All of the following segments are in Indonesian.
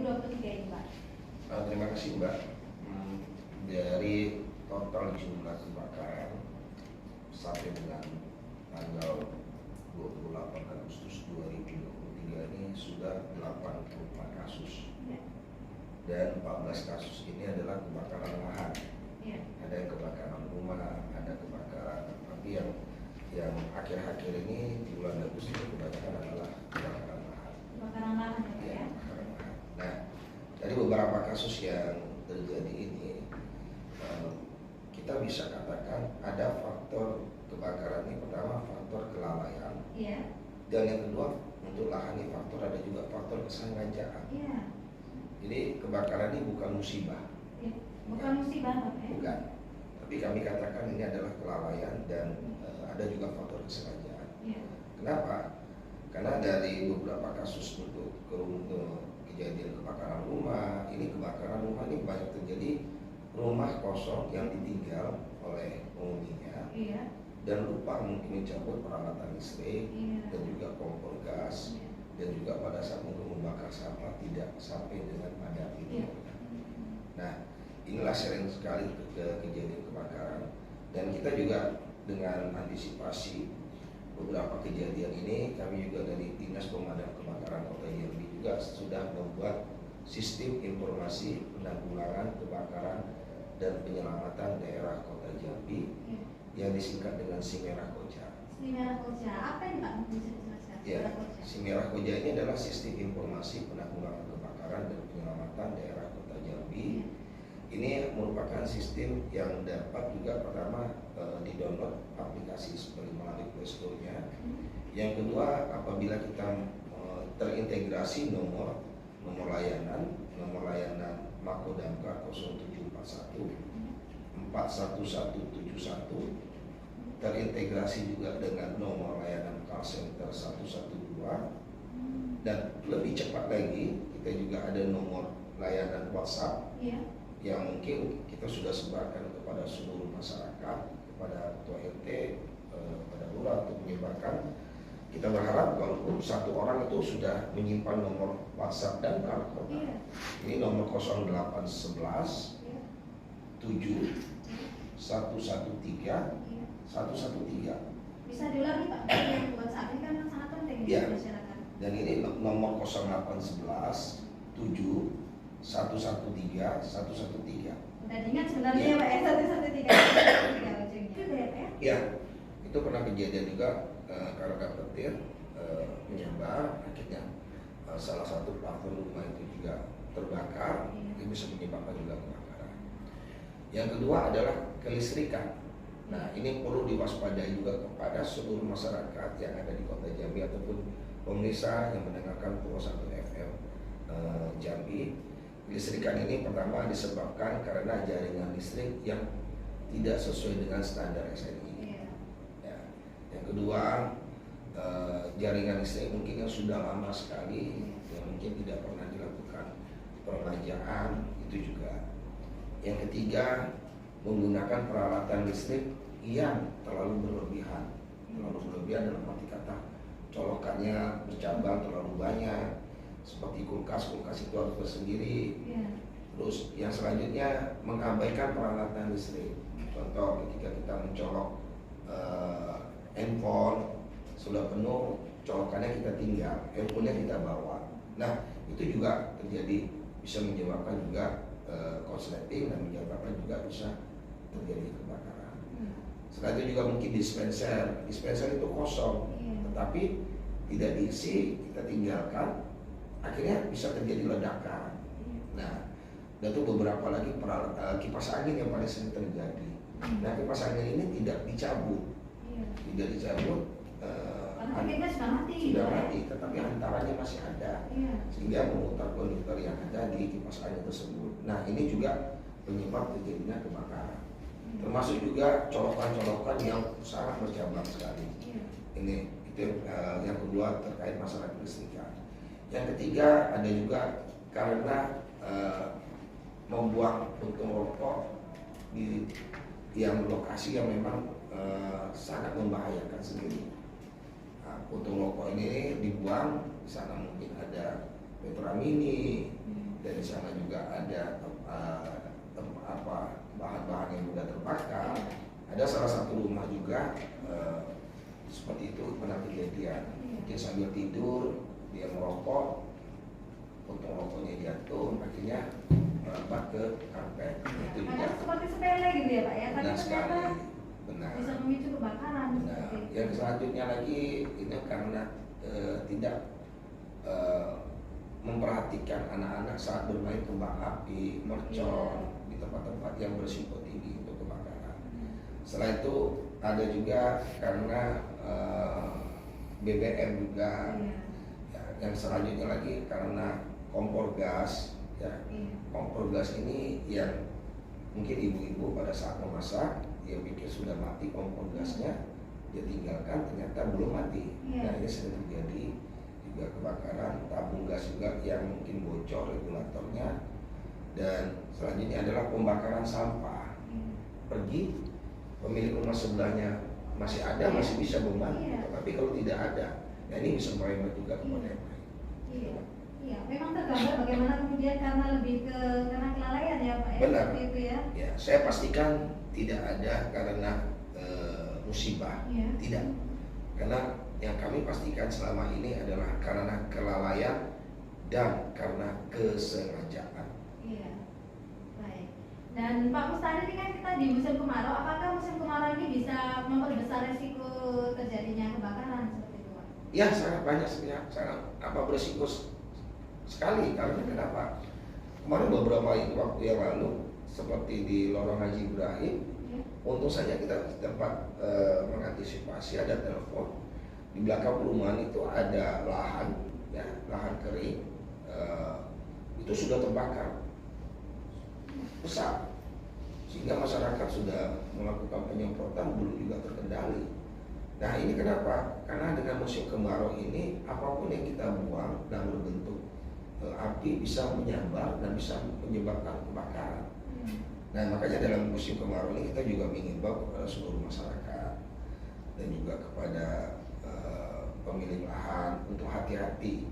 23 ini, Pak. Terima kasih Mbak. Dari total jumlah kebakaran sampai dengan tanggal 28 Agustus 2023 ini sudah 84 kasus. Ya. Dan 14 kasus ini adalah kebakaran lahan. Ya. Ada yang kebakaran rumah, ada kebakaran, tapi yang akhir-akhir ini di bulan Agustus kebanyakan adalah kebakaran lahan. Kebakaran lahan ya, Pak, ya. Kebakaran lahan. Nah, dari beberapa kasus yang terjadi ini, kita bisa katakan ada faktor kebakaran ini. Pertama, faktor kelalaian. Iya. Dan yang kedua, untuk lahan ini faktor ada juga faktor kesengajaan. Iya. Jadi kebakaran ini bukan musibah. Ya. Bukan musibah, Pak, ya. Bukan. Tapi kami katakan ini adalah kelalaian dan ada juga faktor kesengajaan. Iya. Kenapa? Karena dari beberapa kasus untuk kejadian kebakaran rumah, ini kebakaran rumah ini banyak terjadi rumah kosong yang ditinggal oleh penghuninya. Iya. Dan lupa mungkin mencabut peralatan listrik. Iya. Dan juga kompor gas. Iya. Dan juga pada saat untuk membakar sampah tidak sampai dengan pada itu. Iya. Nah, inilah sering sekali kejadian kebakaran. Dan kita juga dengan antisipasi beberapa kejadian ini, kami juga dari Dinas Pemadam Kebakaran Kota Jambi juga sudah membuat sistem informasi penanggulangan kebakaran dan penyelamatan daerah Kota Jambi yang disingkat dengan SIMERAKOJA. SIMERAKOJA, apa ini, Pak? Bisa dijelaskan? Ya, SIMERAKOJA ini adalah sistem informasi penanggulangan kebakaran dan penyelamatan daerah Kota Jambi. Ini merupakan sistem yang dapat juga pertama di-download aplikasi seperti melalui Play Store-nya. Yang kedua, apabila kita terintegrasi nomor layanan Mako Damkar 0741 41171, terintegrasi juga dengan nomor layanan call center 112, dan lebih cepat lagi kita juga ada nomor layanan WhatsApp. Iya. Yang mungkin kita sudah sebarkan kepada seluruh masyarakat, kepada ketua RT, kepada lurah untuk menyebarkan. Kita berharap kalau satu orang itu sudah menyimpan nomor WhatsApp dan Kota. Iya. Ini nomor 0811 Iya. 7 113 Iya. 113. Bisa diulangi, Pak? Yang WhatsApp ini kan sangat penting di Iya. masyarakat. Dan ini nomor 0811 7 113 113. Udah diingat sebenarnya Iya. ya, Pak, ya, 113 ujungnya. Itu ya, Pak, ya? Ya, itu pernah kejadian juga karena petir menyebar, akhirnya salah satu plafon rumah itu juga terbakar. Itu bisa menyebabkan juga kebakaran. Yang kedua adalah kelistrikan. Nah, ini perlu diwaspadai juga kepada seluruh masyarakat yang ada di Kota Jambi ataupun pemirsa yang mendengarkan Pro 1 FM Jambi. Kelistrikan ini pertama disebabkan karena jaringan listrik yang tidak sesuai dengan standar SNI. Iya. Ya. Yang kedua, jaringan listrik mungkin yang sudah lama sekali, yang mungkin tidak pernah dilakukan permajaan, itu juga. Yang ketiga, menggunakan peralatan listrik yang terlalu berlebihan. Terlalu berlebihan dalam arti kata colokannya bercabang terlalu banyak. Seperti kulkas itu harus bersendiri. Iya. Terus yang selanjutnya mengabaikan peralatan listrik. Contoh ketika kita mencolok handphone sudah penuh, colokannya kita tinggal, handphonenya kita bawa. Nah, itu juga terjadi, bisa menyebabkan juga korsleting dan menyebabkan juga bisa terjadi kebakaran. Selain itu juga mungkin dispenser itu kosong, tetapi tidak diisi, kita tinggalkan, akhirnya bisa terjadi ledakan. Nah, dan itu beberapa lagi kipas angin yang paling sering terjadi. Nah, kipas angin ini tidak dicabut, Karena akhirnya sudah mati, tetapi antaranya masih ada, sehingga memutar konduktor yang ada di kipas angin tersebut. Nah, ini juga penyebab terjadinya kebakaran. Termasuk juga colokan-colokan yang sangat bercabang sekali. Ini itu yang kedua terkait masalah kelistrikan. Yang ketiga ada juga karena membuang puntung rokok di yang lokasi yang memang sangat membahayakan sendiri. Nah, puntung rokok ini dibuang, di sana mungkin ada Petra Mini, bahan-bahan yang mudah terbakar. Ada salah satu rumah juga seperti itu pernah kejadian. Mungkin sambil tidur dia merokok, potong rokoknya jatuh, akhirnya merambat ke karpet. Itu juga Kadang seperti sepele gitu ya Pak ya, tapi benar sekali, ternyata benar. bisa memicu kebakaran. Nah, Seperti itu. yang selanjutnya lagi ini karena tidak memperhatikan anak-anak saat bermain kembang api, mercon di tempat-tempat yang berisiko tinggi untuk kebakaran. Setelah itu ada juga karena BBM juga. Ya, yang selanjutnya lagi karena kompor gas. Ya, kompor gas ini yang mungkin ibu-ibu pada saat memasak dia pikir sudah mati kompor gasnya, dia tinggalkan ternyata belum mati. Nah, ini sering terjadi juga kebakaran tabung gas juga yang mungkin bocor regulatornya. Dan selanjutnya adalah pembakaran sampah. Pergi pemilik rumah sebelahnya masih ada, masih bisa membantu, tapi kalau tidak ada, nah ini bisa merembet juga kepada yang lain. Iya, memang tergambar bagaimana kemudian karena kelalaian ya Pak ya. Benar. Seperti itu ya. Ya, saya pastikan tidak ada karena musibah, tidak. Karena yang kami pastikan selama ini adalah karena kelalaian dan karena kesengajaan. Iya, baik. Dan Pak Mustari ini kan kita di musim kemarau, apakah musim kemarau ini bisa memperbesar resiko terjadinya kebakaran seperti itu Pak? Ya, sangat banyak sebenarnya, sangat berisiko sekali. Karena kenapa? Kemarin beberapa waktu yang lalu seperti di Lorong Haji Ibrahim, untung saja kita tempat mengantisipasi, ada telepon di belakang perumahan itu ada lahan, ya, lahan kering, itu sudah terbakar besar, sehingga masyarakat sudah melakukan penyemprotan belum juga terkendali. Nah, ini kenapa? Karena dengan musim kemarau ini apapun yang kita buang dan berbentuk api bisa menyambar dan bisa menyebabkan kebakaran. Nah, makanya dalam musim kemarau ini kita juga mengimbau kepada seluruh masyarakat dan juga kepada pemilik lahan untuk hati-hati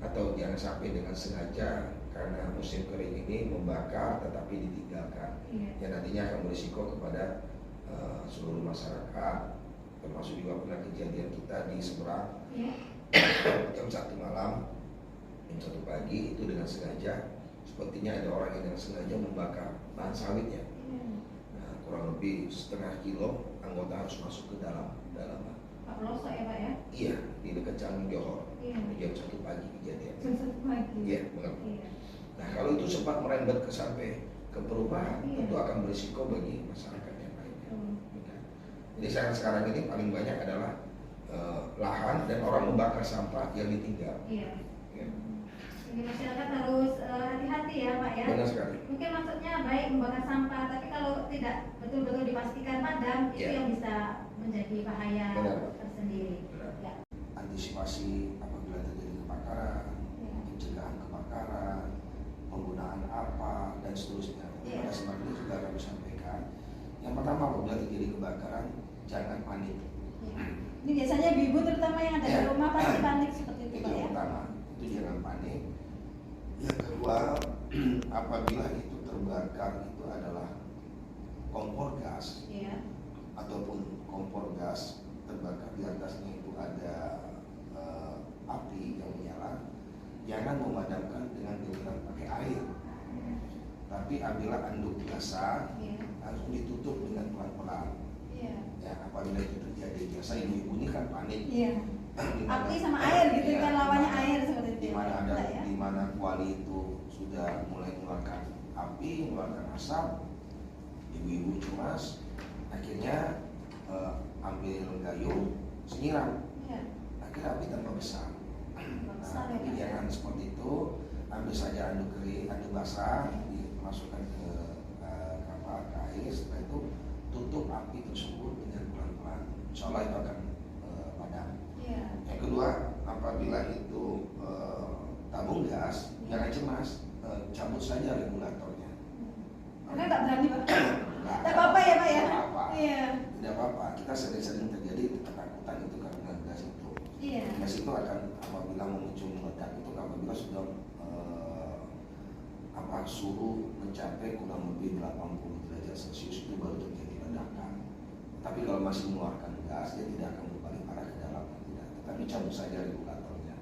atau jangan sampai dengan sengaja karena musim kering ini membakar tetapi ditinggalkan. Yang nantinya akan berisiko kepada seluruh masyarakat, termasuk juga pernah kejadian kita di seberang jam 1 malam, jam 1 pagi itu dengan sengaja, sepertinya ada orang yang dengan sengaja membakar bahan sawitnya. Nah, kurang lebih setengah kilo anggota harus masuk ke dalam. Pak Pelosok ya Pak ya? Iya, di dekat Canggu Johor. Jam 1 pagi kejadian. Jam 1 pagi. Iya, benar. Nah, kalau itu sempat merembet sampai ke perumahan, tentu akan berisiko bagi masyarakat yang lainnya. Jadi sekarang ini paling banyak adalah lahan dan orang membakar sampah yang ditinggal. Iya. Jadi masyarakat harus hati-hati ya Pak ya. Benar sekali. Mungkin maksudnya baik membakar sampah, tapi kalau tidak betul-betul dipastikan padam, itu yang bisa menjadi bahaya tersendiri. Benar. Ya. Antisipasi apabila terjadi kebakaran, pencegahan kebakaran, penggunaan apa dan seterusnya. Pada saat ini juga kami sampaikan. Yang pertama, apabila terjadi kebakaran, jangan panik. Ini biasanya ibu terutama yang ada di rumah pasti panik seperti itu Pak ya. Yang pertama, itu jangan panik. Yang kedua, apabila itu terbakar itu adalah kompor gas ataupun kompor gas terbakar di atasnya itu ada api yang menyala, jangan memadamkan dengan pakai air. Tapi ambillah anduk basah, harus ditutup dengan pelan-pelan. Ya, apabila itu terjadi, biasa ibu-ibu ini kan panik. Api sama air gitu kan, lawannya air seperti itu. Di mana kuali itu sudah mulai mengeluarkan api, mengeluarkan asap, ibu-ibu cemas, akhirnya ambil gayung, senyiram, akhirnya api tambah besar. Tapi jangan seperti itu, ambil saja anduk kering, anduk basah, dimasukkan ke kapal air, setelah itu tutup api tersebut dengan pelan-pelan. Insya Allah itu akan padam. Yang kedua, apabila itu tabung gas, jangan cemas, cabut saja regulatornya. Karena nggak berani Pak. Tidak apa-apa ya Pak ya. Tidak apa-apa. Kita sering-sering terjadi ketakutan itu karena gas itu. Gas itu akan apabila memicu meledak itu apabila sudah suhu mencapai kurang lebih 80 derajat Celcius itu baru terjadi ledakan. Tapi kalau masih mengeluarkan gas, dia tidak akan kembali arah ke dalam, tidak. Tetapi cabut saja regulatornya.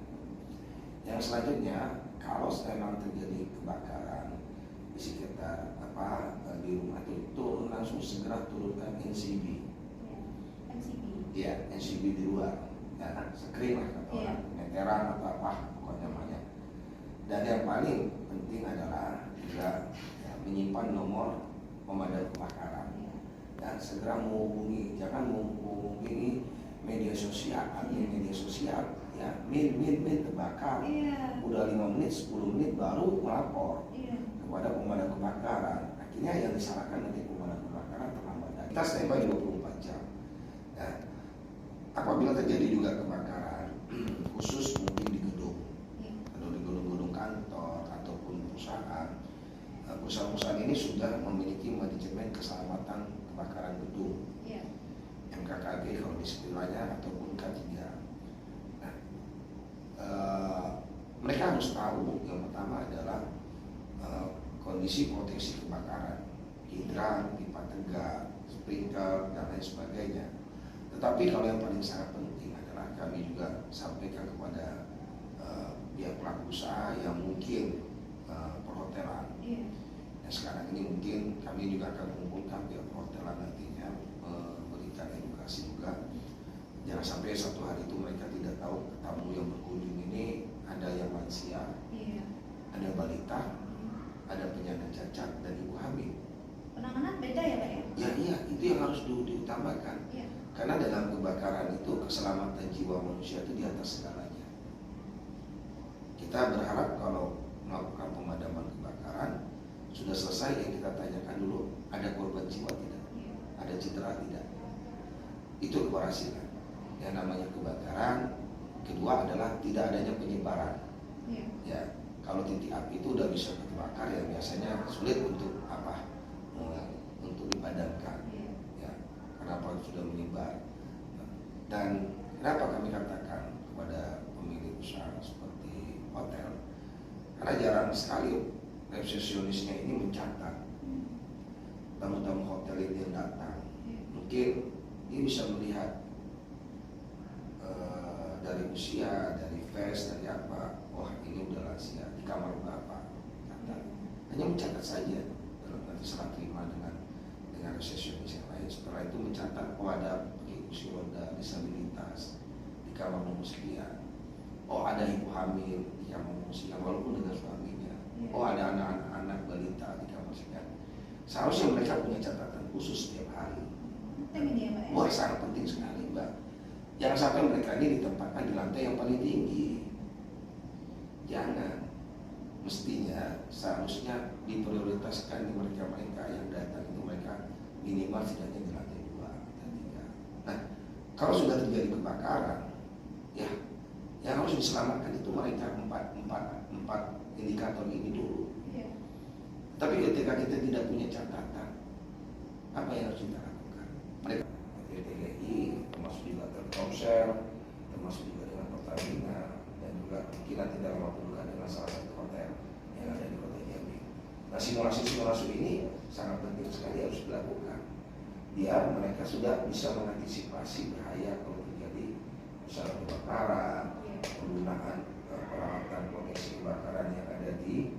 Yang selanjutnya, kalau memang terjadi kebakaran di sekitar di rumah itu langsung segera turunkan NCB. NCB. Iya, NCB di luar. Ya, screen lah kata orang, meteran atau apa pokoknya namanya. Dan yang paling penting adalah juga ya, menyimpan nomor pemadam kebakaran dan segera menghubungi, jangan menghubungi media sosial, media sosial ya, min terbakar, udah 5 menit 10 menit baru melapor kepada pemadam kebakaran. Akhirnya yang disalahkan nanti pemadam kebakaran terlambat. Kita standby 24 jam. Ya. Apabila terjadi juga kebakaran, khusus mungkin di gedung, atau di gedung-gedung kantor ataupun perusahaan, perusahaan-perusahaan ini sudah memiliki manajemen keselamatan kebakaran gedung, MKKG kalau istilahnya ataupun K3. Nah, mereka harus tahu yang pertama adalah kondisi proteksi kebakaran, hidran, pipa tegak, sprinkler dan lain sebagainya. Tetapi kalau yang paling sangat penting adalah kami juga sampaikan kepada pihak pelaku usaha yang mungkin perhotelan. Nah, sekarang ini mungkin kami juga akan mengumpulkan pihak perhotelan nantinya memberikan edukasi juga. Jangan sampai satu hari itu mereka tidak tahu tamu yang berkunjung ini ada yang lansia, ada balita, ada penyandang cacat dan ibu hamil. Penanganan beda ya Pak ya? Ya iya, itu yang harus diutamakan. Karena dalam kebakaran itu keselamatan jiwa manusia itu di atas segalanya. Kita berharap kalau melakukan pemadaman kebakaran sudah selesai, yang kita tanyakan dulu ada korban jiwa tidak, ada cedera tidak. Itu keberhasilan. Yang namanya kebakaran. Kedua adalah tidak adanya penyebaran. Ya, kalau titik api itu udah bisa terbakar ya biasanya sulit untuk untuk dipadamkan. Kenapa sudah menyebar, dan kenapa kami katakan kepada pemilik usaha seperti hotel, karena jarang sekali resepsionisnya ini mencatat tamu-tamu hotel ini yang datang. Mungkin dia bisa melihat dari usia, dari face, dari apa, wah ini udah lansia, di kamar berapa, catat. Hanya mencatat saja dalam nanti serah terima dengan resepsionis yang lain. Setelah itu mencatat ada kursi roda, disabilitas di kamar nomor sekian. Oh ada ibu hamil di kamar nomor sekian walaupun dengan suaminya. Oh ada anak-anak balita di kamar sekian. Seharusnya mereka punya catatan khusus setiap hari. Wah sangat penting sekali Mbak. Jangan sampai mereka ini ditempatkan di lantai yang paling tinggi. Jangan. Mestinya seharusnya diprioritaskan di mereka yang datang itu mereka minimal setidaknya di lantai 2 dan 3. Nah, kalau sudah terjadi kebakaran, ya yang harus diselamatkan itu mereka empat indikator ini dulu. Tapi ketika kita tidak punya catatan, apa yang harus kita lakukan? Mereka TTI, termasuk juga Telkomsel, termasuk juga dengan Pertamina, dan juga kita tidak melakukan dengan salah satu hotel yang ada di Kota Jambi. Nah, simulasi ini sangat penting sekali harus dilakukan. Biar mereka sudah bisa mengantisipasi bahaya kalau terjadi misalnya kebakaran, penggunaan peralatan proteksi kebakaran yang ada di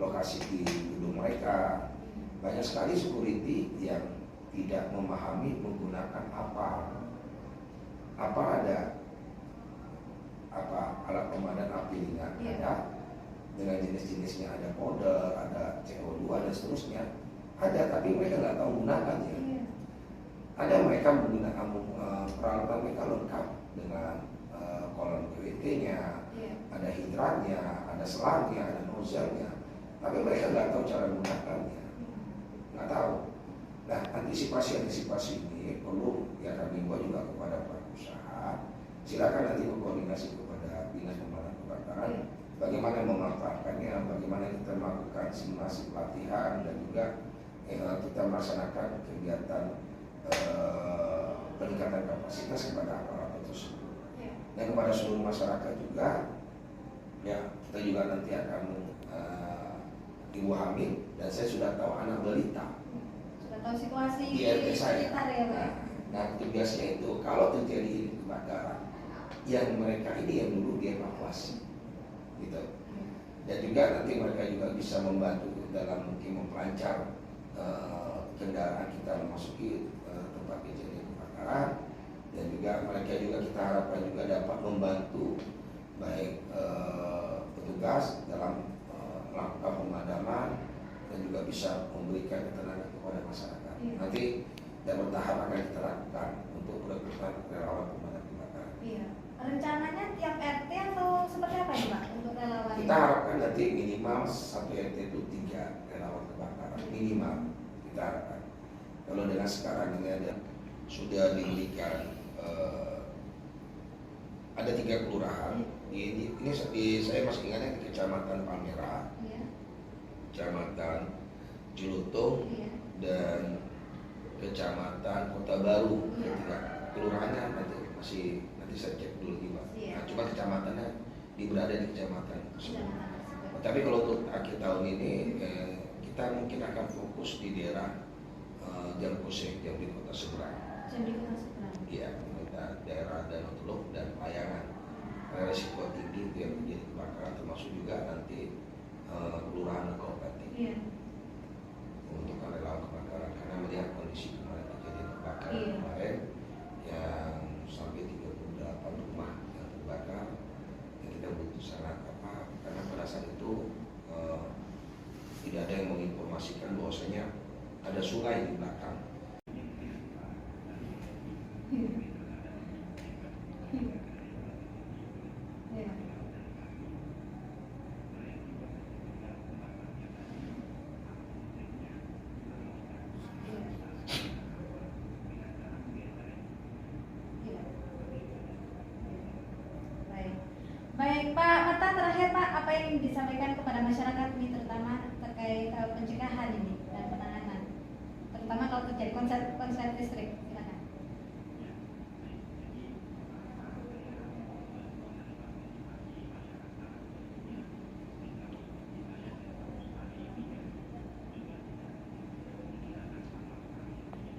lokasi di gedung mereka. Banyak sekali security yang tidak memahami menggunakan apa ada alat pemadam api ringan, ada dengan jenis-jenisnya, ada powder, ada CO2 dan seterusnya ada, tapi mereka nggak tahu menggunakannya. Ada mereka menggunakan peralatan mereka lengkap dengan kolom PWT-nya, ada hidrannya, ada selangnya, ada nozzle-nya, tapi mereka nggak tahu cara menggunakannya, nggak tahu. Nah, antisipasi ini perlu ya kami buat juga kepada pelaku usaha. Silakan nanti berkoordinasi kepada Dinas Pemadam Kebakaran bagaimana memanfaatkannya, bagaimana kita melakukan simulasi pelatihan dan juga kita melaksanakan kegiatan peningkatan kapasitas kepada aparatur tersebut. Dan kepada seluruh masyarakat juga, ya kita juga nanti akan di ibu hamil dan saya sudah tahu anak balita Sudah tahu situasi di RT saya. sekitar ya Pak. Nah, tugasnya itu kalau terjadi kebakaran, yang mereka ini yang dulu dievakuasi, gitu. Dan juga nanti mereka juga bisa membantu dalam mungkin mempelancar kendaraan kita memasuki tempat kejadian kebakaran, dan juga mereka juga kita harapkan juga dapat membantu baik petugas dalam melakukan pemadaman dan juga bisa memberikan ketenangan kepada masyarakat. Iya. Nanti dan bertahap akan kita lakukan untuk perekrutan relawan pemadam kebakaran. Iya. Rencananya tiap RT atau seperti apa ya Pak untuk relawan? Kita harapkan nanti minimal satu RT itu 3 relawan kebakaran minimal kita harapkan. Kalau dengan sekarang ini sudah diberikan ada 3 kelurahan. Ini saya masih ingatnya di Kecamatan Palmerah, Iya. Kecamatan Jelutung, Iya. dan Kecamatan Kota Baru. Iya. Kelurahannya nanti saya cek dulu juga. Iya. Nah, cuma kecamatannya berada di kecamatan tersebut. Sudah. Tapi kalau untuk akhir tahun ini kita mungkin akan fokus di daerah Jangkose yang di kota seberang. Jadi kita seberang. Iya, daerah Danau Teluk dan Layangan. Karena risiko tinggi itu yang terjadi kebakaran, termasuk juga nanti kelurahan Kabupaten. Iya. Untuk relawan kebakaran karena melihat kondisi kemarin kejadian kebakaran Iya. kemarin yang sampai 38 rumah yang terbakar, ya kita butuh sangat apa karena pada saat itu tidak ada yang menginformasikan bahwasanya ada sungai di belakang. Iya. Iya. Baik Pak Mata, terakhir Pak, apa yang disampaikan kepada masyarakat ini terutama terkait pencegahan ini dan penanganan, terutama kalau terjadi konslet listrik, silakan.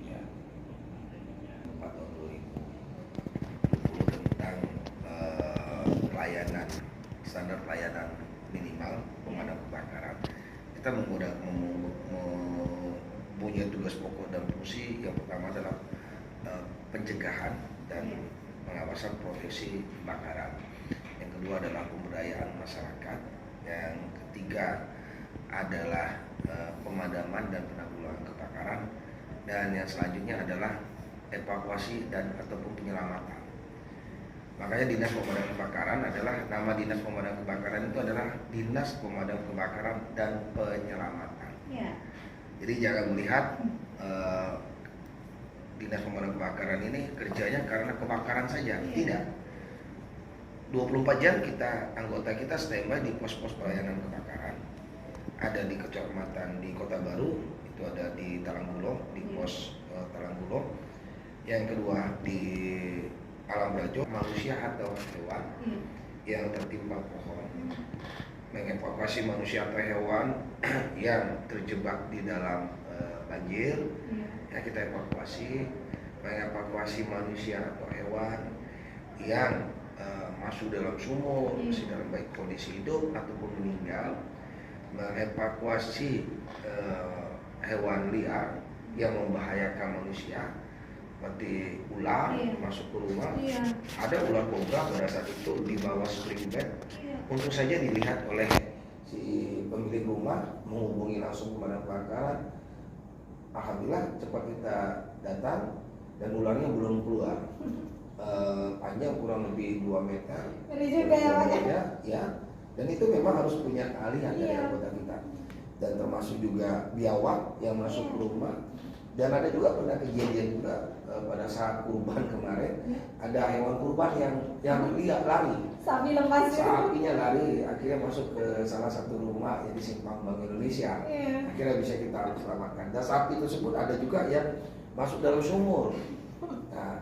Ya, 4 tahun 2020 tentang pelayanan standar pelayanan minimal pemadam kebakaran. Kita mempunyai tugas pokok dan fungsi yang pertama adalah pencegahan dan pengawasan profesi kebakaran. Yang kedua adalah pemberdayaan masyarakat. Yang ketiga adalah pemadaman dan penanggulangan kebakaran. Dan yang selanjutnya adalah evakuasi dan ataupun penyelamatan. Makanya Dinas Pemadam Kebakaran adalah nama Dinas Pemadam Kebakaran itu adalah Dinas Pemadam Kebakaran dan Penyelamatan. Ya. Jadi jangan melihat Dinas Pemadam Kebakaran ini kerjanya karena kebakaran saja, tidak. 24 jam anggota kita standby di pos-pos pelayanan kebakaran. Ada di kecamatan di Kota Baru, itu ada di Talanggulong, di pos Talanggulong. Yang kedua di Alam Rajo, manusia atau hewan yang tertimpa pohon, mengevakuasi manusia atau hewan yang terjebak di dalam banjir, ya kita evakuasi, mengevakuasi manusia atau hewan yang masuk dalam sumur, masih dalam baik kondisi hidup ataupun meninggal, mengevakuasi hewan liar yang membahayakan manusia seperti ular masuk ke rumah. Ada ular kobra pada saat itu di bawah spring bed. Untuk saja dilihat oleh si pemilik rumah, menghubungi langsung pemadam kebakaran. Alhamdulillah cepat kita datang dan ularnya belum keluar. Panjang kurang lebih 2 meter. Ini juga ya. Dan itu memang harus punya keahlian dari anggota kita. Dan termasuk juga biawak yang masuk ke rumah. Dan ada juga pernah kejadian juga pada saat kurban kemarin, ada hewan kurban yang lihat lari. Sapi lepas. Sapinya lari, akhirnya masuk ke salah satu rumah yang di Simpang Bank Indonesia. Akhirnya bisa kita selamatkan. Dan sapi tersebut ada juga yang masuk dalam sumur. Nah,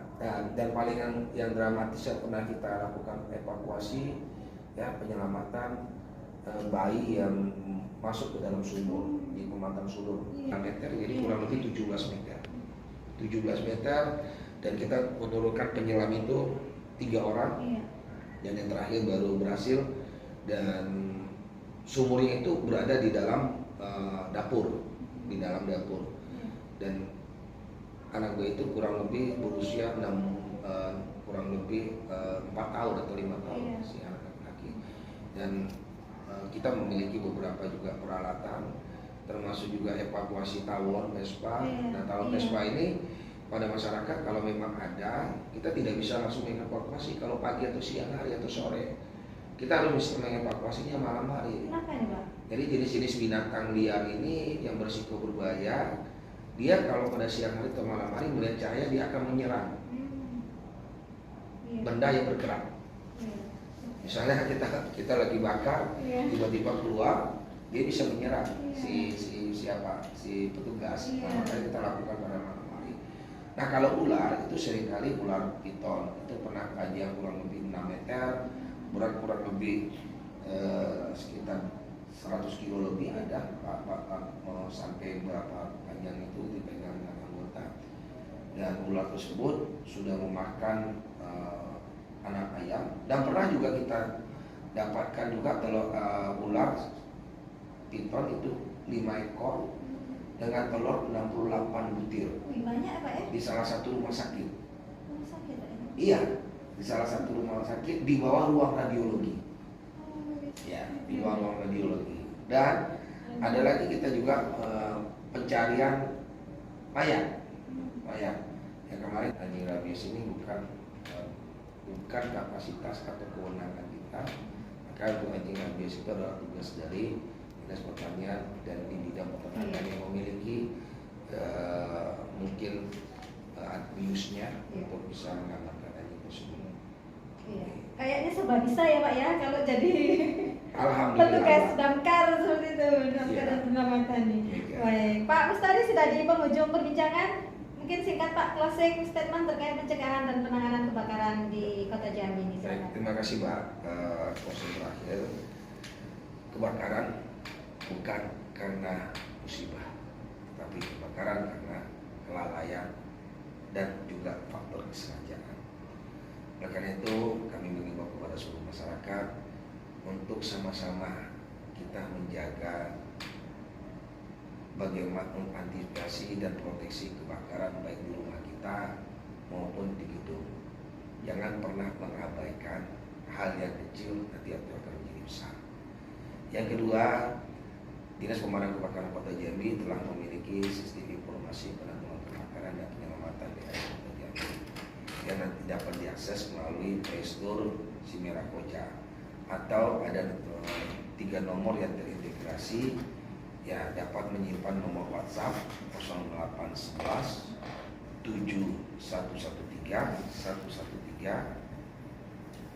dan paling yang dramatis yang pernah kita lakukan evakuasi, ya penyelamatan bayi yang masuk ke dalam sumur di pematang sulur 6 meter, jadi kurang lebih 17 meter. 17 meter, dan kita menurunkan penyelam itu 3 orang, dan yang terakhir baru berhasil. Dan sumurnya itu berada di dalam dapur, dan anak gue itu kurang lebih berusia 4 tahun atau 5 tahun si anak laki. Dan kita memiliki beberapa juga peralatan, termasuk juga evakuasi tawon Vespa. Nah, tawon Vespa ini pada masyarakat kalau memang ada, kita tidak bisa langsung mengevakuasi kalau pagi atau siang hari atau sore. Kita harus bisa mengevakuasinya malam hari. Kenapa ini, Pak? Jadi jenis-jenis binatang liar ini yang berisiko berbahaya, dia kalau pada siang hari atau malam hari melihat cahaya, dia akan menyerang benda yang bergerak. Misalnya kita lagi bakar, tiba-tiba keluar, dia bisa menyerang si petugas. Nah, makanya kita lakukan pada malam hari. Nah, kalau ular itu seringkali ular piton, itu pernah kajian kurang lebih 6 meter, berat kurang lebih sekitar 100 kilo lebih ada, sampai berapa panjang itu dipegang dengan anggota. Dan ular tersebut sudah memakan anak ayam, dan pernah juga kita dapatkan juga telur ular piton itu 5 ekor dengan telur 68 butir. Banyak Pak ya? Di salah satu rumah sakit. Rumah sakit Pak? Iya, di salah satu rumah sakit di bawah ruang radiologi. Ya, di bawah ruang radiologi. Dan ada lagi kita juga pencarian mayat. Yang kemarin anjing rabies ini bukan kapasitas atau kewenangan kita, maka untuk anjing rabies itu adalah tugas dari Dinas Pertanian dan di bidang peternakan yang memiliki mungkin biusnya untuk bisa mengamankan anjing tersebut. Kayaknya serba bisa ya Pak ya kalau jadi Alhamdulillah. petugas damkar seperti itu, damkar dan penyelamatan nih. Baik, Pak Mustari sudah di penghujung perbincangan. Mungkin singkat Pak, closing statement terkait pencegahan dan penanganan kebakaran di Kota Jambi ini. Baik, terima kasih Pak. Closing terakhir, kebakaran bukan karena musibah, tapi kebakaran karena kelalaian dan juga faktor kesengajaan. Oleh karena itu, kami mengimbau kepada seluruh masyarakat untuk sama-sama kita menjaga bagaimana mengantisipasi dan proteksi kebakaran baik di rumah kita maupun di gedung. Jangan pernah mengabaikan hal yang kecil, nanti akan menjadi besar. Yang kedua, Dinas Pemadam Kebakaran Kota Jambi telah memiliki sistem informasi penanggulangan kebakaran dan penyelamatan di area Kota Jambi yang nanti dapat diakses melalui Play Store Simera Koja, atau ada 3 nomor yang terintegrasi ya, dapat menyimpan nomor WhatsApp 0811 7113 113,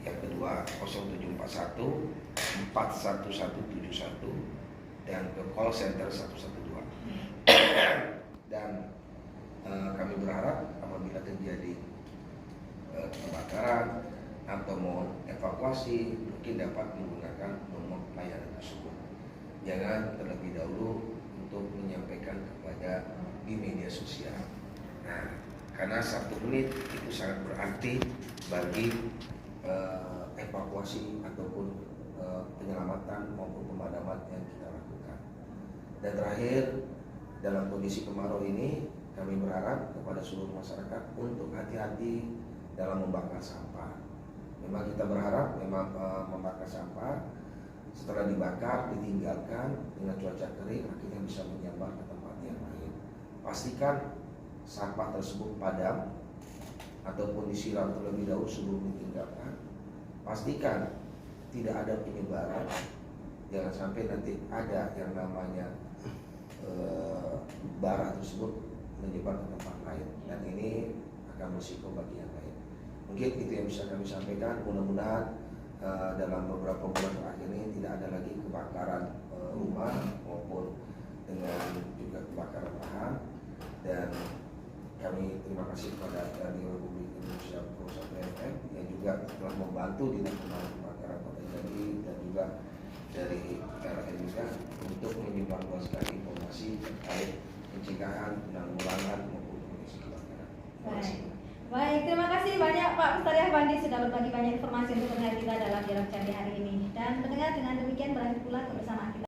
yang kedua 0741 41171, dan ke call center 112. Dan kami berharap apabila terjadi kebakaran atau mau evakuasi, mungkin dapat menggunakan nomor layanan tersebut. Jangan terlebih dahulu untuk menyampaikan kepada di media sosial. Nah, karena 1 menit itu sangat berarti bagi evakuasi ataupun penyelamatan maupun pemadaman yang kita lakukan. Dan terakhir, dalam kondisi kemarau ini, kami berharap kepada seluruh masyarakat untuk hati-hati dalam membakar sampah. Memang kita berharap membakar sampah, setelah dibakar, ditinggalkan dengan cuaca kering, akhirnya bisa menyebar ke tempat yang lain. Pastikan sampah tersebut padam ataupun disiram terlebih dahulu sebelum ditinggalkan. Pastikan tidak ada penyebaran, jangan sampai nanti ada yang namanya bara tersebut menyebar ke tempat lain, dan ini akan berisiko bagi yang lain. Mungkin itu yang bisa kami sampaikan. Mudah-mudahan dalam beberapa bulan terakhir ini tidak ada lagi kebakaran rumah maupun dengan juga kebakaran lahan. Dan kami terima kasih kepada Radio Republik Indonesia Pro 1 FM yang juga telah membantu di Dinas Pemadam Kebakaran Kota Jambi dan juga dari PLN juga untuk menyebarluaskan informasi terkait pencegahan, penanggulangan maupun kondisi kebakaran. Baik. Baik, terima kasih banyak Pak Mustari Ahbandi sudah berbagi banyak informasi untuk pendengar kita dalam dialog Candi hari ini. Dan pendengar, dengan demikian berakhir pula kebersamaan kita.